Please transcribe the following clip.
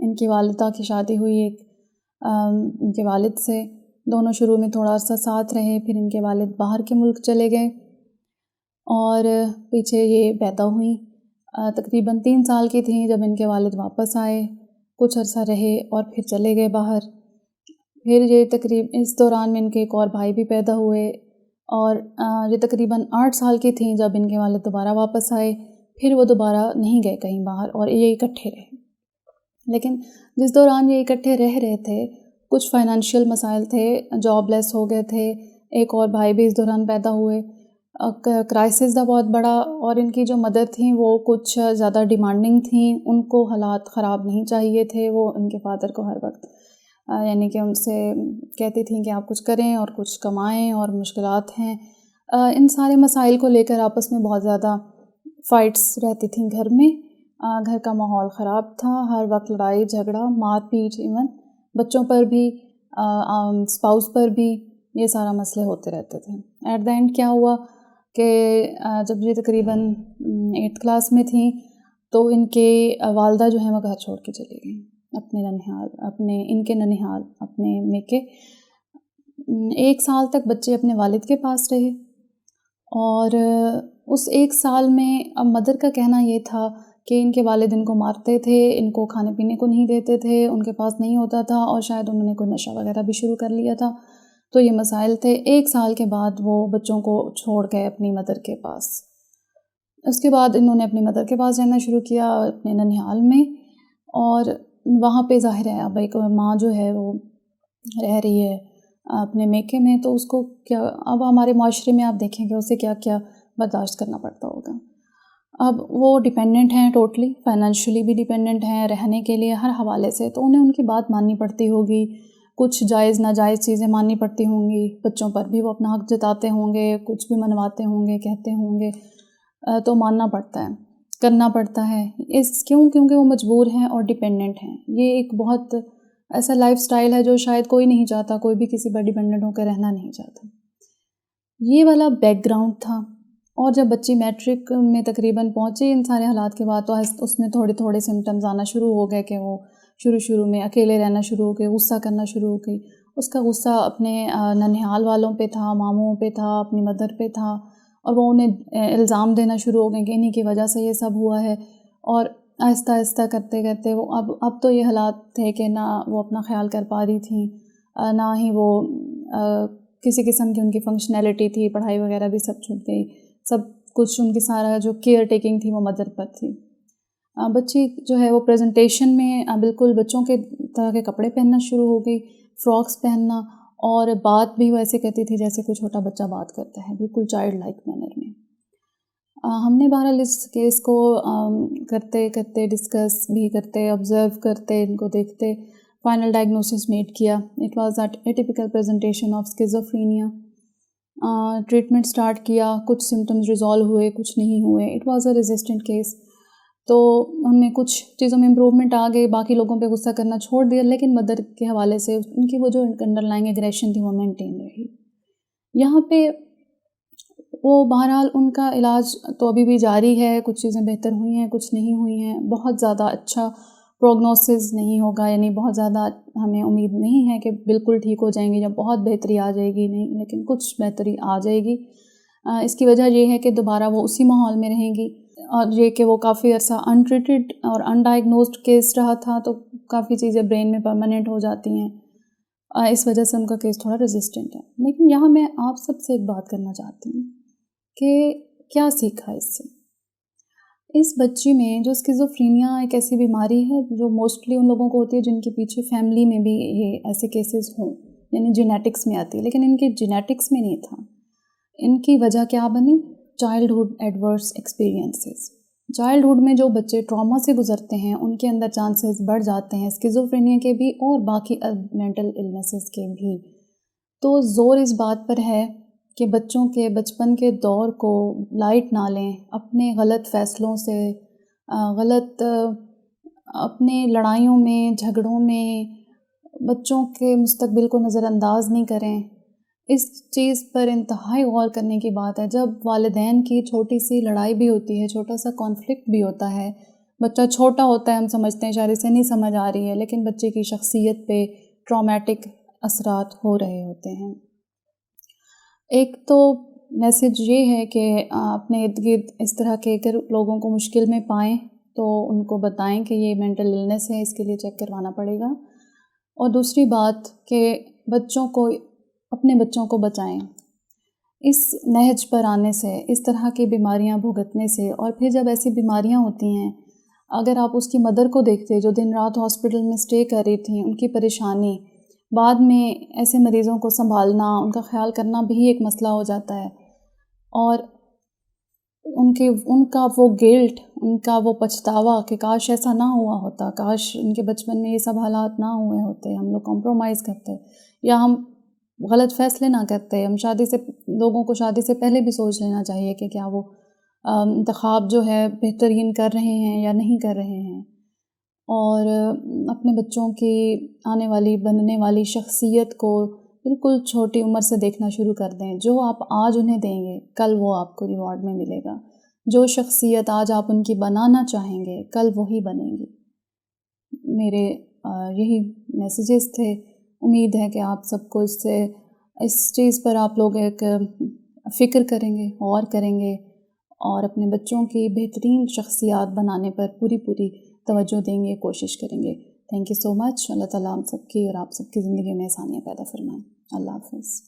ان کی والدہ کی شادی ہوئی ایک ان کے والد سے، دونوں شروع میں تھوڑا عرصہ ساتھ رہے، پھر ان کے والد باہر کے ملک چلے گئے اور پیچھے یہ پیدا ہوئیں۔ تقریباً 3 سال کی تھیں جب ان کے والد واپس آئے، کچھ عرصہ رہے اور پھر چلے گئے باہر۔ پھر یہ اس دوران میں ان کے ایک اور بھائی بھی پیدا ہوئے اور یہ تقریباً 8 سال کی تھیں جب ان کے والد دوبارہ واپس آئے، پھر وہ دوبارہ نہیں گئے کہیں باہر اور یہ اکٹھے رہے۔ لیکن جس دوران یہ اکٹھے رہ رہے تھے، کچھ فائنینشیل مسائل تھے، جاب لیس ہو گئے تھے، ایک اور بھائی بھی اس دوران پیدا ہوئے، کرائسس تھا بہت بڑا، اور ان کی جو مدر تھیں وہ کچھ زیادہ ڈیمانڈنگ تھیں، ان کو حالات خراب نہیں چاہیے تھے، وہ ان کے فادر کو ہر وقت یعنی کہ ان سے کہتی تھیں کہ آپ کچھ کریں اور کچھ کمائیں اور مشکلات ہیں۔ ان سارے مسائل کو لے کر آپس میں بہت زیادہ فائٹس رہتی تھیں گھر میں، گھر کا ماحول خراب تھا، ہر وقت لڑائی جھگڑا، مار پیٹ، ایون بچوں پر بھی، اسپاؤس پر بھی، یہ سارا مسئلے ہوتے رہتے تھے۔ ایٹ دا اینڈ کیا ہوا کہ جب یہ تقریباً 8th کلاس میں تھیں تو ان کے والدہ جو ہیں وہ گھر چھوڑ کے چلی گئیں اپنے ننھیال، ان کے ننھیال اپنے میکے۔ 1 سال تک بچے اپنے والد کے پاس رہے اور اس 1 سال میں اب مدر کا کہنا یہ تھا کہ ان کے والد ان کو مارتے تھے، ان کو کھانے پینے کو نہیں دیتے تھے، ان کے پاس نہیں ہوتا تھا اور شاید انہوں نے کوئی نشہ وغیرہ بھی شروع کر لیا تھا، تو یہ مسائل تھے۔ 1 سال کے بعد وہ بچوں کو چھوڑ گئے اپنی مدر کے پاس۔ اس کے بعد انہوں نے اپنی مدر کے پاس رہنا شروع کیا اپنے ننھیال میں، اور وہاں پہ ظاہر ہے اب ایک ماں جو ہے وہ رہ رہی ہے اپنے میکے میں، تو اس کو کیا، اب ہمارے معاشرے میں آپ دیکھیں کہ اسے کیا کیا برداشت کرنا پڑتا ہوگا۔ اب وہ ڈیپینڈنٹ ہیں ٹوٹلی، فائنینشلی بھی ڈیپینڈنٹ ہیں، رہنے کے لیے ہر حوالے سے، تو انہیں ان کی بات ماننی پڑتی ہوگی، کچھ جائز ناجائز چیزیں ماننی پڑتی ہوں گی، بچوں پر بھی وہ اپنا حق جتاتے ہوں گے، کچھ بھی منواتے ہوں گے، کہتے ہوں گے، تو ماننا پڑتا ہے، کرنا پڑتا ہے۔ کیونکہ وہ مجبور ہیں اور ڈیپینڈنٹ ہیں۔ یہ ایک بہت ایسا لائف سٹائل ہے جو شاید کوئی نہیں چاہتا، کوئی بھی کسی پر ڈیپینڈنٹ ہو کر رہنا نہیں چاہتا۔ یہ والا بیک گراؤنڈ تھا، اور جب بچی میٹرک میں تقریباً پہنچی ان سارے حالات کے بعد، تو اس میں تھوڑے تھوڑے سمٹمز آنا شروع ہو گئے کہ وہ شروع میں اکیلے رہنا شروع ہو گئے، غصہ کرنا شروع ہو گئی۔ اس کا غصہ اپنے ننھیال والوں پہ تھا، ماموں پہ تھا، اپنی مدر پہ تھا، اور وہ انہیں الزام دینا شروع ہو گئے کہ انہی کی وجہ سے یہ سب ہوا ہے، اور آہستہ آہستہ کرتے کرتے وہ اب تو یہ حالات تھے کہ نہ وہ اپنا خیال کر پا رہی تھیں، نہ ہی وہ کسی قسم کی ان کی فنکشنلٹی تھی، پڑھائی وغیرہ بھی سب چھوٹ گئی، سب کچھ ان کی سارا جو کیئر ٹیکنگ تھی وہ مدر پر تھی۔ بچی جو ہے وہ پریزنٹیشن میں بالکل بچوں کے طرح کے کپڑے پہننا شروع ہو گئی، فراکس پہننا، اور بات بھی وہ ایسے کرتی تھی جیسے کوئی چھوٹا بچہ بات کرتا ہے، بالکل چائلڈ لائک مینر میں۔ ہم نے بہرحال اس کیس کو کرتے کرتے ڈسکس بھی کرتے، آبزرو کرتے، ان کو دیکھتے، فائنل ڈائگنوسس میڈ کیا۔ It was a typical presentation of schizophrenia. Treatment start کیا، کچھ سمٹمز ریزالو ہوئے، کچھ نہیں ہوئے، it was a resistant case. تو ان میں کچھ چیزوں میں امپروومنٹ آ گئی، باقی لوگوں پہ غصہ کرنا چھوڑ دیا، لیکن مدر کے حوالے سے ان کی وہ جو انڈر لائنگ ایگریشن تھی وہ مینٹین رہی۔ یہاں پہ وہ بہرحال ان کا علاج تو ابھی بھی جاری ہے، کچھ چیزیں بہتر ہوئی ہیں، کچھ نہیں ہوئی ہیں، بہت زیادہ اچھا پروگنوسس نہیں ہوگا، یعنی بہت زیادہ ہمیں امید نہیں ہے کہ بالکل ٹھیک ہو جائیں گی یا بہت بہتری آ جائے گی، نہیں، لیکن کچھ بہتری آ جائے گی۔ اس کی وجہ یہ ہے کہ دوبارہ وہ اسی ماحول میں رہیں گی، اور یہ کہ وہ کافی عرصہ انٹریٹڈ اور انڈائگنوزڈ کیس رہا تھا، تو کافی چیزیں برین میں پرماننٹ ہو جاتی ہیں، اس وجہ سے ان کا کیس تھوڑا ریزسٹنٹ ہے۔ لیکن یہاں میں آپ سب سے ایک بات کرنا چاہتی ہوں کہ کیا سیکھا اس سے؟ اس بچی میں جو اسکیزوفرینیا ایک ایسی بیماری ہے جو موسٹلی ان لوگوں کو ہوتی ہے جن کے پیچھے فیملی میں بھی یہ ایسے کیسز ہوں، یعنی جینیٹکس میں آتی ہے، لیکن ان کی جینیٹکس میں نہیں تھا۔ ان کی وجہ کیا بنی؟ Childhood adverse experiences. چائلڈہڈ میں جو بچے ٹراما سے گزرتے ہیں ان کے اندر چانسز بڑھ جاتے ہیں اسکیزوفرینیا کے بھی اور باقی مینٹل النیسز کے بھی۔ تو زور اس بات پر ہے کہ بچوں کے بچپن کے دور کو لائٹ نہ لیں، اپنے غلط فیصلوں سے، غلط اپنے لڑائیوں میں، جھگڑوں میں بچوں کے مستقبل کو نظر انداز نہیں کریں۔ اس چیز پر انتہائی غور کرنے کی بات ہے۔ جب والدین کی چھوٹی سی لڑائی بھی ہوتی ہے، چھوٹا سا کانفلکٹ بھی ہوتا ہے، بچہ چھوٹا ہوتا ہے، ہم سمجھتے ہیں شاید اسے نہیں سمجھ آ رہی ہے، لیکن بچے کی شخصیت پہ ٹرامیٹک اثرات ہو رہے ہوتے ہیں۔ ایک تو میسج یہ ہے کہ اپنے ارد گرد اس طرح کے اگر لوگوں کو مشکل میں پائیں تو ان کو بتائیں کہ یہ مینٹل النس ہے، اس کے لیے چیک کروانا پڑے گا۔ اور دوسری بات کہ اپنے بچوں کو بچائیں اس نہج پر آنے سے، اس طرح کی بیماریاں بھگتنے سے۔ اور پھر جب ایسی بیماریاں ہوتی ہیں، اگر آپ اس کی مدر کو دیکھتے جو دن رات ہاسپٹل میں اسٹے کر رہی تھیں، ان کی پریشانی، بعد میں ایسے مریضوں کو سنبھالنا، ان کا خیال کرنا بھی ایک مسئلہ ہو جاتا ہے، اور ان کا وہ گلٹ، ان کا وہ پچھتاوا کہ کاش ایسا نہ ہوا ہوتا، کاش ان کے بچپن میں یہ سب حالات نہ ہوئے ہوتے، ہم لوگ کمپرومائز کرتے یا ہم غلط فیصلے نہ کرتے۔ ہم لوگوں کو شادی سے پہلے بھی سوچ لینا چاہیے کہ کیا وہ انتخاب جو ہے بہترین کر رہے ہیں یا نہیں کر رہے ہیں، اور اپنے بچوں کی آنے والی بننے والی شخصیت کو بالکل چھوٹی عمر سے دیکھنا شروع کر دیں۔ جو آپ آج انہیں دیں گے، کل وہ آپ کو ریوارڈ میں ملے گا۔ جو شخصیت آج آپ ان کی بنانا چاہیں گے، کل وہی بنیں گی۔ میرے یہی میسیجز تھے۔ امید ہے کہ آپ سب کو اس چیز پر آپ لوگ ایک فکر کریں گے، غور کریں گے، اور اپنے بچوں کی بہترین شخصیات بنانے پر پوری توجہ دیں گے، کوشش کریں گے۔ تھینک یو سو مچ۔ اللہ تعالیٰ ہم سب کی اور آپ سب کی زندگی میں آسانیاں پیدا فرمائیں۔ اللہ حافظ۔